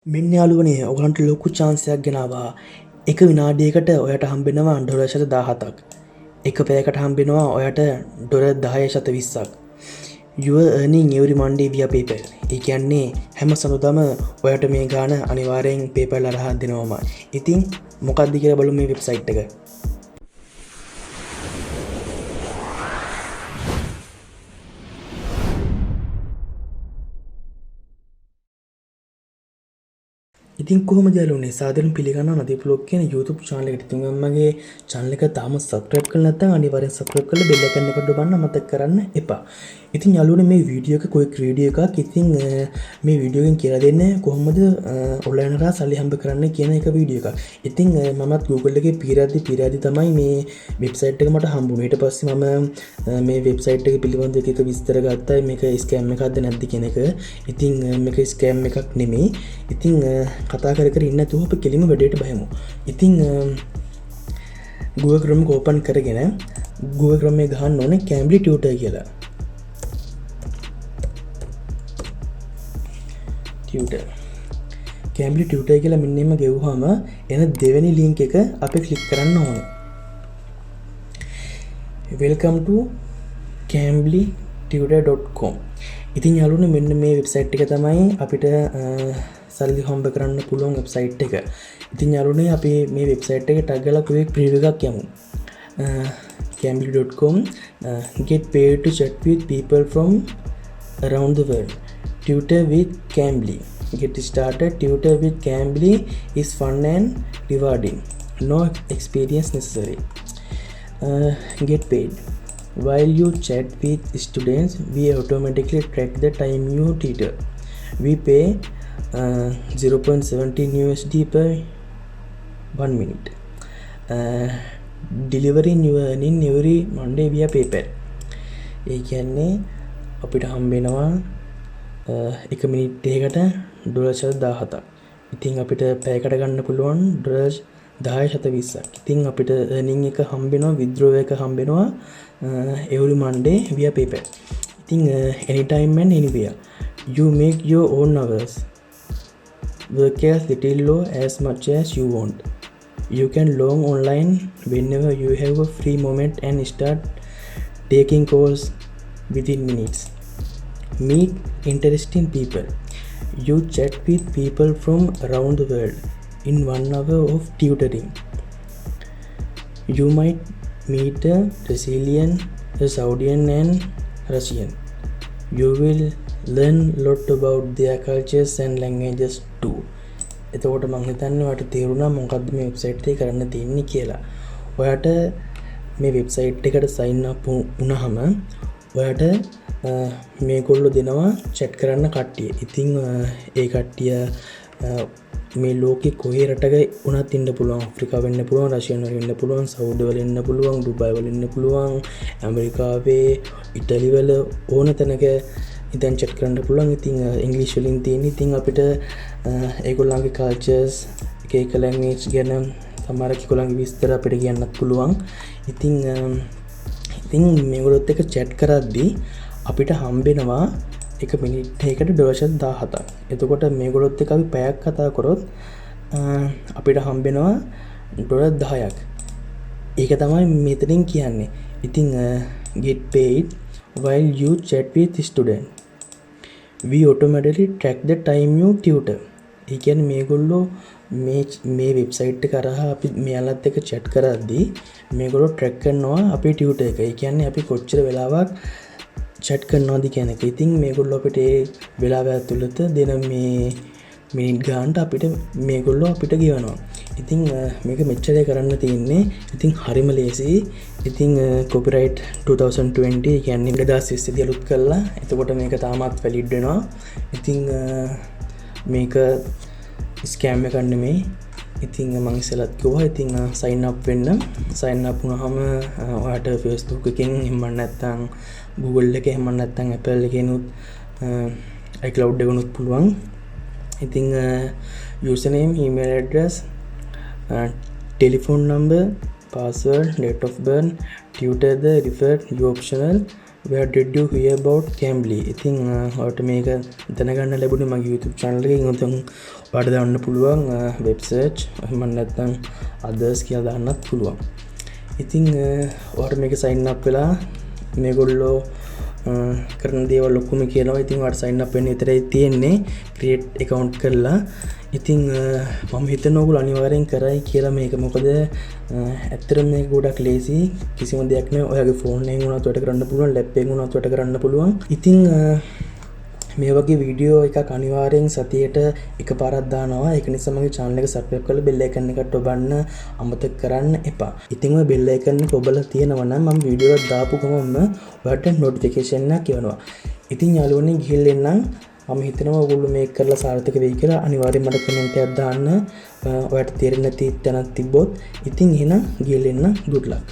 මෙන්න යාළුවනේ ඔයගලන්ට ලොකු chance එකක් ගෙනාවා. එක විනාඩියකට ඔයාට හම්බෙනවා $17,000ක්. එක පැයකට හම්බෙනවා ඔයාට $10,120ක්. You are earning every Monday via PayPal. ඒ කියන්නේ හැම සඳුදාම ඔයාට මේ ගාණ අනිවාර්යෙන් PayPal හරහා දෙනවමයි. ඉතින් මොකක්ද කියලා බලමු මේ වෙබ්සයිට් එක. ඉතින් කොහොමද යාළුවනේ සාදරයෙන් පිළිගන්නවා Nadeepa Log කියන YouTube channel එකට. ඉතින් මමගේ channel එක තාම subscribe කරලා නැත්නම් අනිවාර්යෙන් subscribe කරලා bell icon එක ඔබන්න අමතක කරන්න එපා. ඉතින් යාළුවනේ මේ වීඩියෝ එක quick වීඩියෝ එකක්. ඉතින් මේ වීඩියෝ එකෙන් කියලා දෙන්නේ කොහොමද online හරහා සල්ලි හම්බ කරන්න කියන එක වීඩියෝ එකක්. ඉතින් මමත් Google එකේ පීරාදි තමයි මේ website එක මට හම්බුනේ. ඊට පස්සේ මම මේ website එක පිළිබඳව එක විස්තර ගත්තා. මේක scam එකක්ද නැද්ද කියන එක. ඉතින් මේක scam එකක් නෙමෙයි. ඉතින් කතා කර ඉන්න තුහ අප කෙලිම වැඩට බහමු. ඉතිං Google Chrome ඕපන් කරගෙන Google Chrome ගහන්න ඕන කැම්බලි ටියුටර් කියලා. කැම්බලි ටියුටර් කියලා මෙන්නෙම ගෙව්වහම එන දෙවෙනි ලින්ක් එක අපි ක්ලික් කරන්න ඕන. welcome to camblytutor.com. ඉතින් යාළුවනේ මෙන්න මේ වෙබ්සයිට් එක තමයි අපිට සල්ලි හම්බ කරන්න පුළුවන් වෙබ්සයිට් එක. ඉතින් යාළුවනේ අපි මේ වෙබ්සයිට් එකේ ටැග් ගාලා quick preview එකක් යමු. cambly.com get paid to chat with people from around the world. Tutor with Cambly. Get started. Tutor with Cambly is fun and rewarding. No experience necessary. Get paid. While you chat with students, we automatically track the time you tutor. We pay $0.17 per 1 minute. Delivering your earning every Monday via PayPal. ඒ කියන්නේ අපිට හම්බෙනවා එක මිනිත් එකකට $17,000ක්. ඉතින් අපිට පැයකට ගන්න පුළුවන් $10,120ක්. ඉතින් අපිට earning එක හම්බෙනවා, withdraw එක හම්බෙනවා every Monday via PayPal. ඉතින් anytime and anywhere. You make your own hours. Work as little or as much as you want. You can log online whenever you have a free moment and start taking calls within minutes. Meet interesting people. You chat with people from around the world in 1 hour of tutoring. You might meet a Brazilian, a Saudian and Russian. You will learn lot about their cultures and languages too. එතකොට මම හිතන්නේ ඔයාලට තේරුණා මොකක්ද මේ website එකේ කරන්න තියෙන්නේ කියලා. ඔයාට මේ වෙබ්සයිට් එකට sign up වුණාම ඔයාට මේගොල්ලෝ දෙනවා chat කරන්න කට්ටිය. ඉතින් ඒ කට්ටිය මේ ලෝකේ කොහේ රටක වුණත් ඉන්න පුළුවන්. අප්‍රිකාව වෙන්න පුළුවන්, රෂියානු වල ඉන්න පුළුවන්, සෞදි වල ඉන්න පුළුවන්, ඩුබයි වල ඉන්න පුළුවන්, ඇමරිකාවේ, ඉටලි වල ඕන තැනක ඉතින් chat කරන්න පුළුවන්. ඉතින් ඉංග්‍රීසි වලින් තියෙන. ඉතින් අපිට ඒගොල්ලන්ගේ කල්චර්ස්, එක ලැන්ග්වේජ් ගැන සමහර ඒගොල්ලන්ගේ විස්තර අපිට කියන්නත් පුළුවන්. ඉතින් මේගොල්ලොත් එක්ක chat කරද්දී අපිට හම්බෙනවා එක මිනිත් එකකට $17,000ක්. එතකොට මේගොල්ලොත් එක්ක අපි පැයක් කතා කරොත් අපිට හම්බෙනවා $10ක්. ඒක තමයි මෙතනින් කියන්නේ. ඉතින් get paid while you chat with student. We automatically track the time you tutor. ඒ කියන්නේ මේගොල්ලෝ මේ වෙබ්සයිට් එක කරා අපි මෙයාලත් එක්ක chat කරද්දී මේගොල්ලෝ track කරනවා අපේ tutor එක. ඒ කියන්නේ අපි කොච්චර වෙලාවක් chat කරනවද කියන එක. ඉතින් මේගොල්ලෝ අපිට ඒ වෙලාව ඇතුළත දෙන මේ මිනිත් ගානට අපිට මේගොල්ලෝ අපිට ගෙවනවා. ඉතින් මේක මෙච්චරයි කරන්න තියෙන්නේ. ඉතින් හරිම ලේසියි. ඉතින් copyright 2020 කියන්නේ 2020 අලුත් කළා. එතකොට මේක තාමත් valid වෙනවා. ඉතින් මේක scam එකක් නෙමෙයි. ඉතින් මම ඉස්සෙල්ලත් කිව්වා ඉතින් sign up වෙන්න. sign up වුණාම ඔයාලට Facebook එකෙන් එහෙම නැත්නම් Google එකේ එහෙම නැත්නම් Apple එකේනුත් iCloud එකනුත් පුළුවන්. ඉතින් username, email address, telephone number, password, date of birth, tutor the referred, you optional, where did you hear about Cambly? ඉතින් ඔයාලට මේක දැනගන්න ලැබුණේ මගේ YouTube channel එකකින්. උතන් ඔයාලට දාන්න පුළුවන් web search එහෙම නැත්නම් others කියලා දාන්නත් පුළුවන්. ඉතින් ඔයාලට මේක sign up වෙලා මේගොල්ලෝ කරන දේවල් ඔක්කොම කියනවා. ඉතින් ඔයාලට sign up වෙන්න විතරයි තියෙන්නේ create account කරලා. ඉතින් මම හිතනවා ඔයගොල්ලෝ අනිවාර්යෙන් කරයි කියලා මේක. මොකද ඇත්තටම මේක ගොඩක් ලේසි. කිසිම දෙයක් නෑ. ඔයාගේ ෆෝන් එකෙන් උනත් වැඩ කරන්න පුළුවන්, ලැප් එකෙන් උනත් වැඩ කරන්න පුළුවන්. ඉතින් මේ වගේ වීඩියෝ එකක් අනිවාර්යෙන් සතියේට එකපාරක් දානවා. ඒක නිසා මගේ channel එක subscribe කරලා bell icon එකට ඔබන්න අමතක කරන්න එපා. ඉතින් ඔය bell icon එක ඔබලා තියෙනවා නම් මම වීඩියෝ එකක් දාපු ගමන්ම ඔයාලට notification එකක් එනවා. ඉතින් යාළුවනේ ගිහිල්ලා එන්නම්. මම හිතනවා ඔයගොල්ලෝ මේක කරලා සාර්ථක වෙයි කියලා. අනිවාර්යෙන් මට කමෙන්ට් එකක් දාන්න. ඔයාලට තේරෙන්නේ නැති තැනක් තිබ්බොත්. ඉතින් එහෙනම් ගිහිල්ලා එන්න good luck.